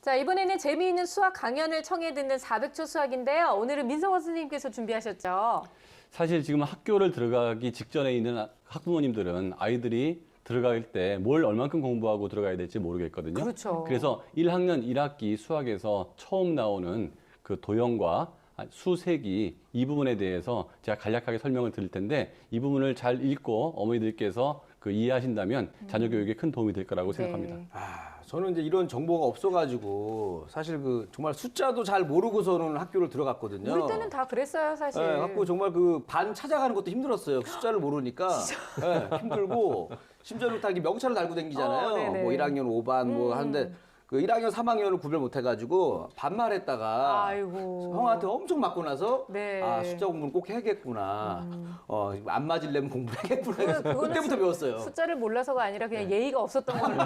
자, 이번에는 재미있는 수학 강연을 청해 듣는 400초 수학인데요. 오늘은 민성원 선생님께서 준비하셨죠? 사실 지금 학교를 들어가기 직전에 있는 학부모님들은 아이들이 들어갈 때 뭘 얼만큼 공부하고 들어가야 될지 모르겠거든요. 그렇죠. 그래서 1학년 1학기 수학에서 처음 나오는 그 도형과 수색이 이 부분에 대해서 제가 간략하게 설명을 드릴 텐데 이 부분을 잘 읽고 어머니들께서 그 이해하신다면 자녀 교육에 큰 도움이 될 거라고 생각합니다. 저는 이제 이런 정보가 없어가지고 사실 그 정말 숫자도 잘 모르고서는 학교를 들어갔거든요. 우리 때는 다 그랬어요, 사실. 네, 갖고 정말 그 반 찾아가는 것도 힘들었어요. 숫자를 모르니까. 네, 힘들고 심지어는 다 이렇게 명찰을 달고 다니잖아요. 네네. 뭐 1학년 5반 뭐 하는데 그 1학년 3학년을 구별 못 해가지고 반말했다가 아이고. 형한테 엄청 맞고 나서 네. 아 숫자 공부는 꼭 해야겠구나. 안 맞으려면 공부를 해야겠구나. 그래서 그거는 그때부터 배웠어요. 숫자를 몰라서가 아니라 그냥 예의가 없었던 걸로.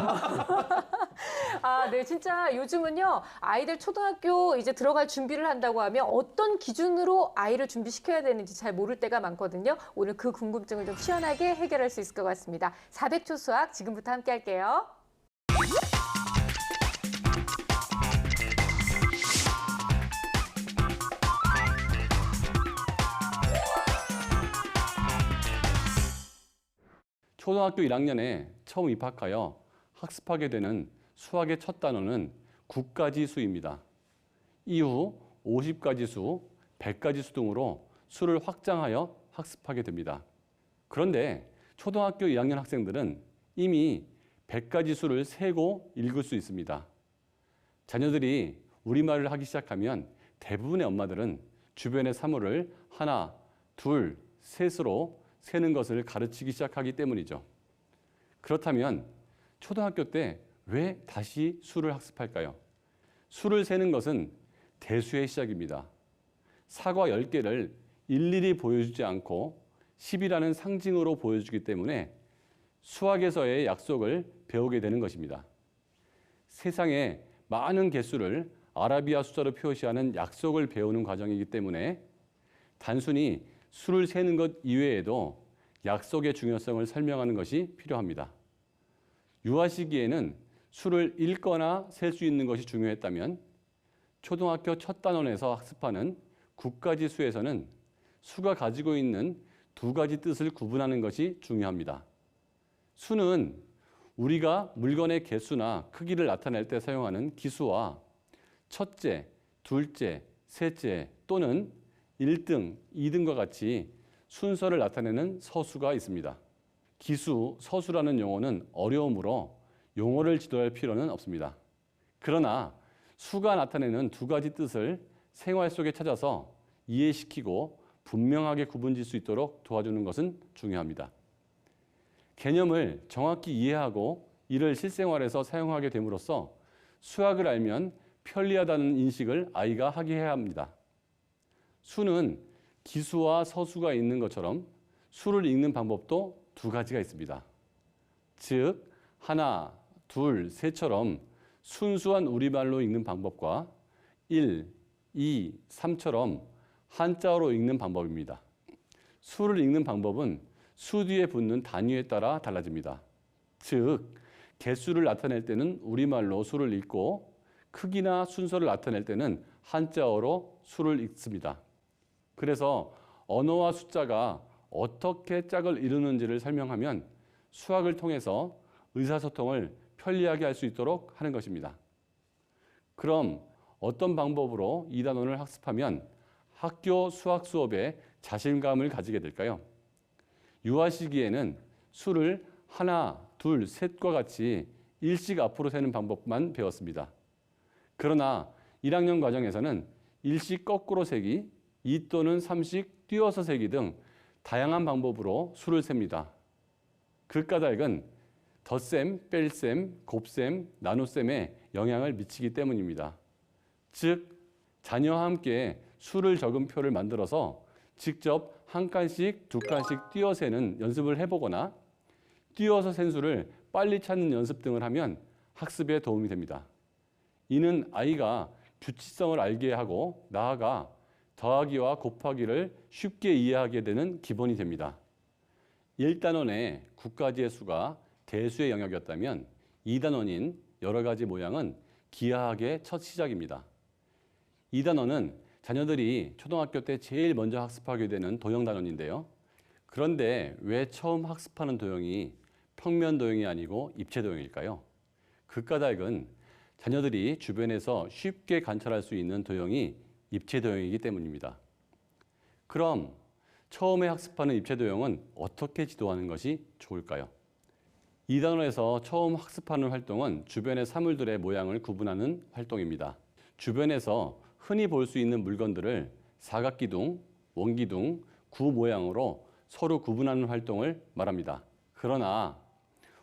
아, 네. 진짜 요즘은요, 아이들 초등학교 이제 들어갈 준비를 한다고 하면 어떤 기준으로 아이를 준비시켜야 되는지 잘 모를 때가 많거든요. 오늘 그 궁금증을 좀 시원하게 해결할 수 있을 것 같습니다. 400초 수학 지금부터 함께 할게요. 초등학교 1학년에 처음 입학하여 학습하게 되는 수학의 첫 단어는 국가지 수입니다. 이후 50가지 수, 100가지 수 등으로 수를 확장하여 학습하게 됩니다. 그런데 초등학교 1학년 학생들은 이미 100가지 수를 세고 읽을 수 있습니다. 자녀들이 우리말을 하기 시작하면 대부분의 엄마들은 주변의 사물을 하나, 둘, 셋으로 세는 것을 가르치기 시작하기 때문이죠. 그렇다면 초등학교 때 왜 다시 수를 학습할까요? 수를 세는 것은 대수의 시작입니다. 사과 10개를 일일이 보여주지 않고 10이라는 상징으로 보여주기 때문에 수학에서의 약속을 배우게 되는 것입니다. 세상에 많은 개수를 아라비아 숫자로 표시하는 약속을 배우는 과정이기 때문에 단순히 수를 세는 것 이외에도 약속의 중요성을 설명하는 것이 필요합니다. 유아 시기에는 수를 읽거나 셀 수 있는 것이 중요했다면 초등학교 첫 단원에서 학습하는 국가지 수에서는 수가 가지고 있는 두 가지 뜻을 구분하는 것이 중요합니다. 수는 우리가 물건의 개수나 크기를 나타낼 때 사용하는 기수와 첫째, 둘째, 셋째 또는 1등, 2등과 같이 순서를 나타내는 서수가 있습니다. 기수, 서수라는 용어는 어려우므로 용어를 지도할 필요는 없습니다. 그러나 수가 나타내는 두 가지 뜻을 생활 속에 찾아서 이해시키고 분명하게 구분질 수 있도록 도와주는 것은 중요합니다. 개념을 정확히 이해하고 이를 실생활에서 사용하게 됨으로써 수학을 알면 편리하다는 인식을 아이가 하게 해야 합니다. 수는 기수와 서수가 있는 것처럼 수를 읽는 방법도 두 가지가 있습니다. 즉, 하나, 둘, 셋처럼 순수한 우리말로 읽는 방법과 1, 2, 3처럼 한자어로 읽는 방법입니다. 수를 읽는 방법은 수 뒤에 붙는 단위에 따라 달라집니다. 즉, 개수를 나타낼 때는 우리말로 수를 읽고 크기나 순서를 나타낼 때는 한자어로 수를 읽습니다. 그래서 언어와 숫자가 어떻게 짝을 이루는지를 설명하면 수학을 통해서 의사소통을 편리하게 할 수 있도록 하는 것입니다. 그럼 어떤 방법으로 이 단원을 학습하면 학교 수학 수업에 자신감을 가지게 될까요? 유아 시기에는 수를 하나, 둘, 셋과 같이 일씩 앞으로 세는 방법만 배웠습니다. 그러나 1학년 과정에서는 일씩 거꾸로 세기, 2 또는 3씩 띄어서 세기 등 다양한 방법으로 수를 셉니다. 그 까닭은 덧셈, 뺄셈, 곱셈, 나눗셈에 영향을 미치기 때문입니다. 즉, 자녀와 함께 수를 적은 표를 만들어서 직접 한 칸씩, 두 칸씩 띄어 세는 연습을 해보거나 띄어서 센 수를 빨리 찾는 연습 등을 하면 학습에 도움이 됩니다. 이는 아이가 규칙성을 알게 하고 나아가 더하기와 곱하기를 쉽게 이해하게 되는 기본이 됩니다. 1단원의 국가지의 수가 대수의 영역이었다면 2단원인 여러 가지 모양은 기하학의 첫 시작입니다. 이 단원은 자녀들이 초등학교 때 제일 먼저 학습하게 되는 도형 단원인데요. 그런데 왜 처음 학습하는 도형이 평면 도형이 아니고 입체 도형일까요? 그 까닭은 자녀들이 주변에서 쉽게 관찰할 수 있는 도형이 입체 도형이기 때문입니다. 그럼 처음에 학습하는 입체 도형은 어떻게 지도하는 것이 좋을까요? 이 단원에서 처음 학습하는 활동은 주변의 사물들의 모양을 구분하는 활동입니다. 주변에서 흔히 볼 수 있는 물건들을 사각기둥, 원기둥, 구 모양으로 서로 구분하는 활동을 말합니다. 그러나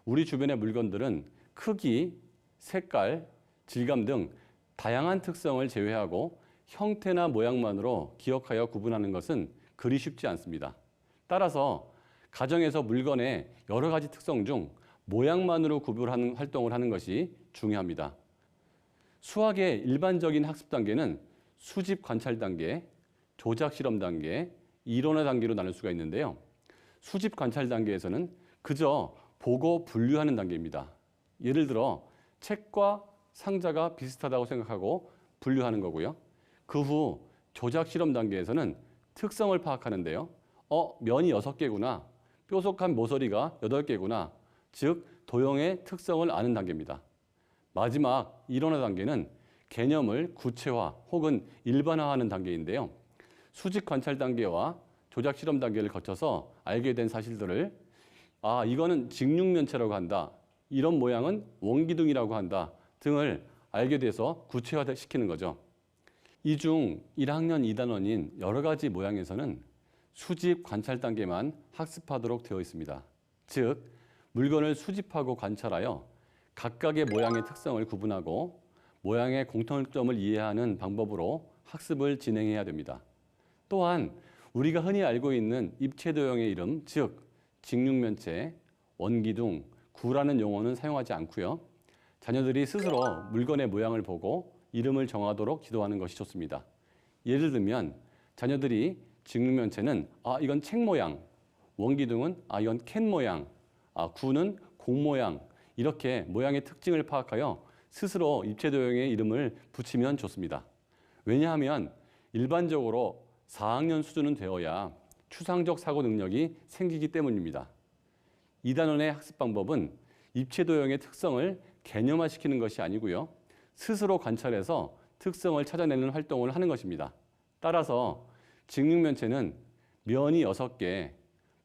우리 주변의 물건들은 크기, 색깔, 질감 등 다양한 특성을 제외하고 형태나 모양만으로 기억하여 구분하는 것은 그리 쉽지 않습니다. 따라서 가정에서 물건의 여러 가지 특성 중 모양만으로 구분하는 활동을 하는 것이 중요합니다. 수학의 일반적인 학습 단계는 수집 관찰 단계, 조작 실험 단계, 이론화 단계로 나눌 수가 있는데요. 수집 관찰 단계에서는 그저 보고 분류하는 단계입니다. 예를 들어 책과 상자가 비슷하다고 생각하고 분류하는 거고요. 그 후 조작 실험 단계에서는 특성을 파악하는데요. 면이 6개구나. 뾰족한 모서리가 8개구나. 즉 도형의 특성을 아는 단계입니다. 마지막 이론화 단계는 개념을 구체화 혹은 일반화하는 단계인데요. 수직 관찰 단계와 조작 실험 단계를 거쳐서 알게 된 사실들을 이거는 직육면체라고 한다. 이런 모양은 원기둥이라고 한다. 등을 알게 돼서 구체화시키는 거죠. 이 중 1학년 2단원인 여러 가지 모양에서는 수집 관찰 단계만 학습하도록 되어 있습니다. 즉 물건을 수집하고 관찰하여 각각의 모양의 특성을 구분하고 모양의 공통점을 이해하는 방법으로 학습을 진행해야 됩니다. 또한 우리가 흔히 알고 있는 입체 도형의 이름, 즉 직육면체, 원기둥, 구라는 용어는 사용하지 않고요. 자녀들이 스스로 물건의 모양을 보고 이름을 정하도록 지도하는 것이 좋습니다. 예를 들면 자녀들이 직육면체는 이건 책 모양, 원기둥은 이건 캔 모양, 구는 공 모양, 이렇게 모양의 특징을 파악하여 스스로 입체 도형의 이름을 붙이면 좋습니다. 왜냐하면 일반적으로 4학년 수준은 되어야 추상적 사고 능력이 생기기 때문입니다. 2단원의 학습 방법은 입체 도형의 특성을 개념화시키는 것이 아니고요. 스스로 관찰해서 특성을 찾아내는 활동을 하는 것입니다. 따라서 직육면체는 면이 6개,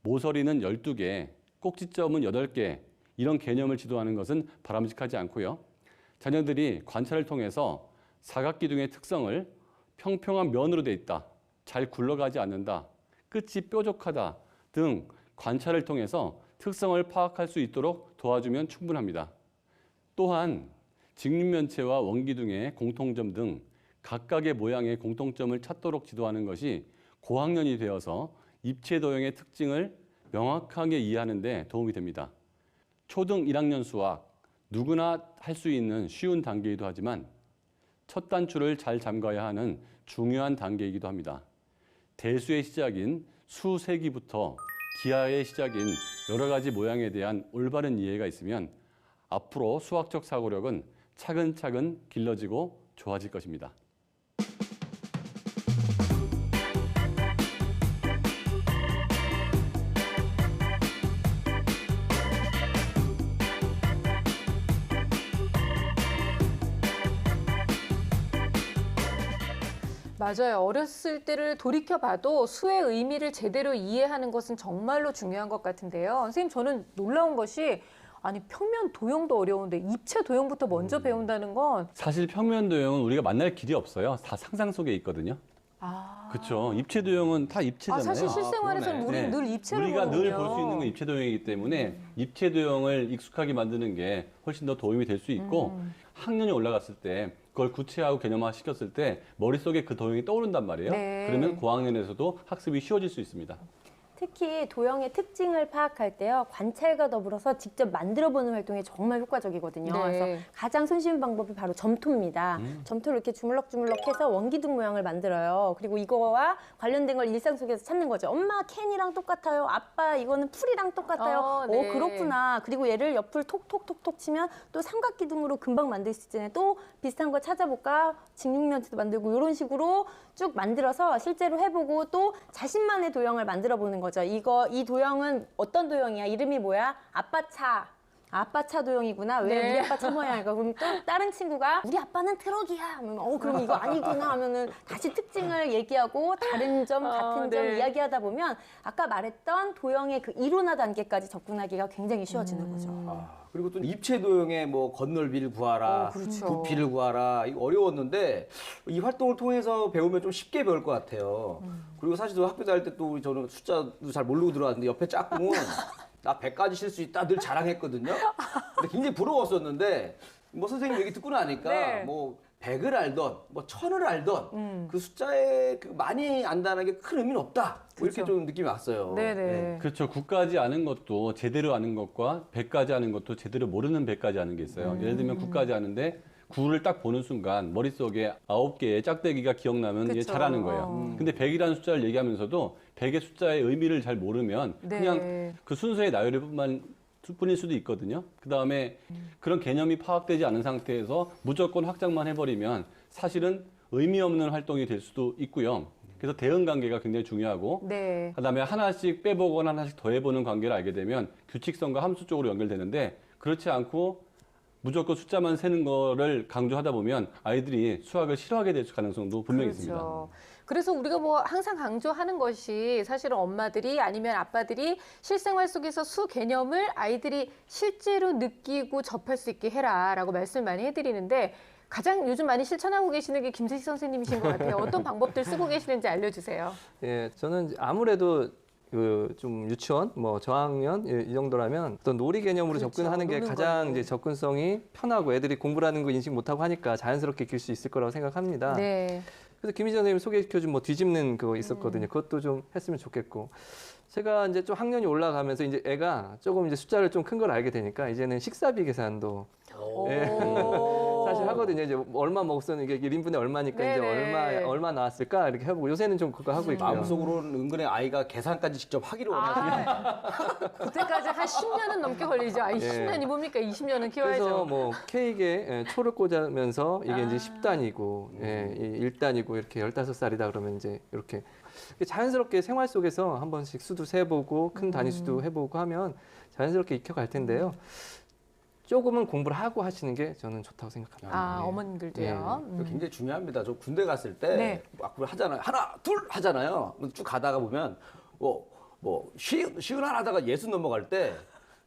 모서리는 12개, 꼭지점은 8개, 이런 개념을 지도하는 것은 바람직하지 않고요. 자녀들이 관찰을 통해서 사각기둥의 특성을 평평한 면으로 돼 있다, 잘 굴러가지 않는다, 끝이 뾰족하다 등 관찰을 통해서 특성을 파악할 수 있도록 도와주면 충분합니다. 또한 직육면체와 원기둥의 공통점 등 각각의 모양의 공통점을 찾도록 지도하는 것이 고학년이 되어서 입체 도형의 특징을 명확하게 이해하는 데 도움이 됩니다. 초등 1학년 수학, 누구나 할 수 있는 쉬운 단계이기도 하지만 첫 단추를 잘 잠가야 하는 중요한 단계이기도 합니다. 대수의 시작인 수세기부터 기하의 시작인 여러 가지 모양에 대한 올바른 이해가 있으면 앞으로 수학적 사고력은 차근차근 길러지고 좋아질 것입니다. 맞아요. 어렸을 때를 돌이켜봐도 수의 의미를 제대로 이해하는 것은 정말로 중요한 것 같은데요. 선생님, 저는 놀라운 것이 평면 도형도 어려운데 입체 도형부터 먼저 배운다는 건 사실 평면 도형은 우리가 만날 길이 없어요. 다 상상 속에 있거든요. 그렇죠. 입체 도형은 다 입체잖아요. 사실 실생활에서는 그러네. 우리는 늘 입체를 우리가 늘 보는군요. 볼 수 있는 건 입체 도형이기 때문에 입체 도형을 익숙하게 만드는 게 훨씬 더 도움이 될 수 있고 학년이 올라갔을 때 그걸 구체화하고 개념화 시켰을 때 머릿속에 그 도형이 떠오른단 말이에요. 네. 그러면 고학년에서도 학습이 쉬워질 수 있습니다. 특히 도형의 특징을 파악할 때요. 관찰과 더불어서 직접 만들어보는 활동이 정말 효과적이거든요. 네. 그래서 가장 손쉬운 방법이 바로 점토입니다. 점토를 이렇게 주물럭주물럭해서 원기둥 모양을 만들어요. 그리고 이거와 관련된 걸 일상 속에서 찾는 거죠. 엄마 캔이랑 똑같아요. 아빠 이거는 풀이랑 똑같아요. 네. 그렇구나. 그리고 얘를 옆을 톡톡톡톡 치면 또 삼각기둥으로 금방 만들 수 있잖아요. 또 비슷한 걸 찾아볼까? 직육면체도 만들고 이런 식으로 쭉 만들어서 실제로 해보고 또 자신만의 도형을 만들어 보는 거죠. 이 도형은 어떤 도형이야? 이름이 뭐야? 아빠 차. 아빠 차 도형이구나. 왜 네. 우리 아빠 차 모양일까? 그럼 또 다른 친구가 우리 아빠는 트럭이야. 하면 그럼 이거 아니구나 하면은 다시 특징을 얘기하고 다른 점, 같은 점 네. 이야기하다 보면 아까 말했던 도형의 그 이론화 단계까지 접근하기가 굉장히 쉬워지는 거죠. 그리고 또 입체 도형의 뭐 건널비를 구하라, 그렇죠. 부피를 구하라 이거 어려웠는데 이 활동을 통해서 배우면 좀 쉽게 배울 것 같아요. 그리고 사실 저 학교 다닐 때 또 저는 숫자도 잘 모르고 들어왔는데 옆에 짝꿍은 나 100까지 실 수 있다 늘 자랑했거든요. 근데 굉장히 부러웠었는데 뭐 선생님 얘기 듣고 나니까 네. 뭐 100을 알던 뭐 1000을 알던 그 숫자에 그 많이 안다는 게 큰 의미는 없다. 뭐 이렇게 좀 느낌이 왔어요. 네네. 그렇죠. 9까지 아는 것도 제대로 아는 것과 100까지 아는 것도 제대로 모르는 100까지 아는 게 있어요. 예를 들면 9까지 아는데 9를 딱 보는 순간 머릿속에 9개의 짝대기가 기억나면 이게 그쵸. 잘하는 거예요. 근데 100이라는 숫자를 얘기하면서도 100의 숫자의 의미를 잘 모르면 네. 그냥 그 순서의 뿐일 수도 있거든요. 그다음에 그런 개념이 파악되지 않은 상태에서 무조건 확장만 해버리면 사실은 의미 없는 활동이 될 수도 있고요. 그래서 대응 관계가 굉장히 중요하고 네. 그다음에 하나씩 빼보거나 하나씩 더해보는 관계를 알게 되면 규칙성과 함수 쪽으로 연결되는데 그렇지 않고 무조건 숫자만 세는 거를 강조하다 보면 아이들이 수학을 싫어하게 될 가능성도 분명히 있습니다. 그렇죠. 그래서 우리가 뭐 항상 강조하는 것이 사실은 엄마들이 아니면 아빠들이 실생활 속에서 수 개념을 아이들이 실제로 느끼고 접할 수 있게 해라라고 말씀을 많이 해드리는데 가장 요즘 많이 실천하고 계시는 게 김세식 선생님이신 것 같아요. 어떤 방법들 쓰고 계시는지 알려주세요. 예, 저는 아무래도 그 좀 유치원, 뭐 저학년 이 정도라면 어떤 놀이 개념으로 그렇죠. 접근하는 게 노는 가장 걸로. 이제 접근성이 편하고 애들이 공부라는 거 인식 못하고 하니까 자연스럽게 익힐 수 있을 거라고 생각합니다. 네. 그래서 김희정 선생님 소개시켜준 뭐 뒤집는 그거 있었거든요. 그것도 좀 했으면 좋겠고. 제가 이제 좀 학년이 올라가면서 이제 애가 조금 이제 숫자를 좀 큰 걸 알게 되니까 이제는 식사비 계산도 예. 사실 하거든요. 이제 얼마 먹었었는 이게 1인분에 얼마니까 네네. 이제 얼마 나왔을까 이렇게 해보고 요새는 좀 그거 하고 있고요. 마음속으로는 은근히 아이가 계산까지 직접 하기를 원하거든요. 그때까지 한 10년은 넘게 걸리죠. 아니, 예. 10년이 뭡니까? 20년은 키워야죠. 그래서 뭐 케이크에 초를 꽂으면서 이게 이제 10단이고 예, 1단이고 이렇게 15살이다 그러면 이제 이렇게 자연스럽게 생활 속에서 한 번씩 수도 세보고 큰 단위 수도 해보고 하면 자연스럽게 익혀갈 텐데요. 조금은 공부를 하고 하시는 게 저는 좋다고 생각합니다. 아, 예. 어머님들도요. 이거 굉장히 중요합니다. 저 군대 갔을 때 네. 막 하잖아요. 하나, 둘 하잖아요. 쭉 가다가 보면 쉬운 하나 하다가 60 넘어갈 때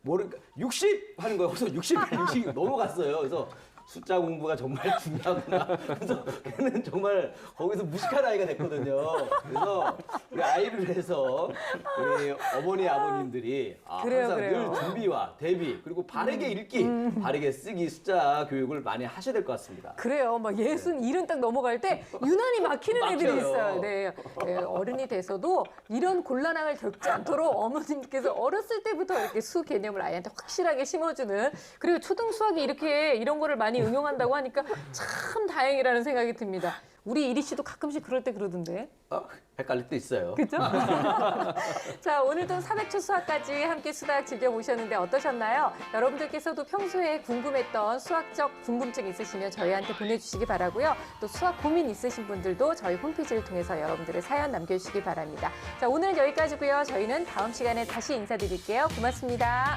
모르니까 60 하는 거예요. 그래서 60 넘어갔어요. 그래서 숫자 공부가 정말 중요하구나. 그래서 걔는 정말 거기서 무식한 아이가 됐거든요. 그래서 우리 아이를 해서 우리 어머니 아버님들이 그래요, 항상 그래요. 늘 준비와 대비 그리고 바르게 읽기, 바르게 쓰기 숫자 교육을 많이 하셔야 될 것 같습니다. 그래요. 막 60, 70 딱 넘어갈 때 유난히 막히는 애들이 막혀요. 있어요. 네. 네, 어른이 돼서도 이런 곤란함을 겪지 않도록 어머님께서 어렸을 때부터 이렇게 수 개념을 아이한테 확실하게 심어주는 그리고 초등 수학이 이렇게 이런 거를 많이 응용한다고 하니까 참 다행이라는 생각이 듭니다. 우리 이리 씨도 가끔씩 그럴 때 그러던데. 헷갈릴 때 있어요. 그죠? 자, 오늘도 400초 수학까지 함께 수학 즐겨보셨는데 어떠셨나요? 여러분들께서도 평소에 궁금했던 수학적 궁금증 있으시면 저희한테 보내주시기 바라고요. 또 수학 고민 있으신 분들도 저희 홈페이지를 통해서 여러분들의 사연 남겨주시기 바랍니다. 자, 오늘은 여기까지고요. 저희는 다음 시간에 다시 인사드릴게요. 고맙습니다.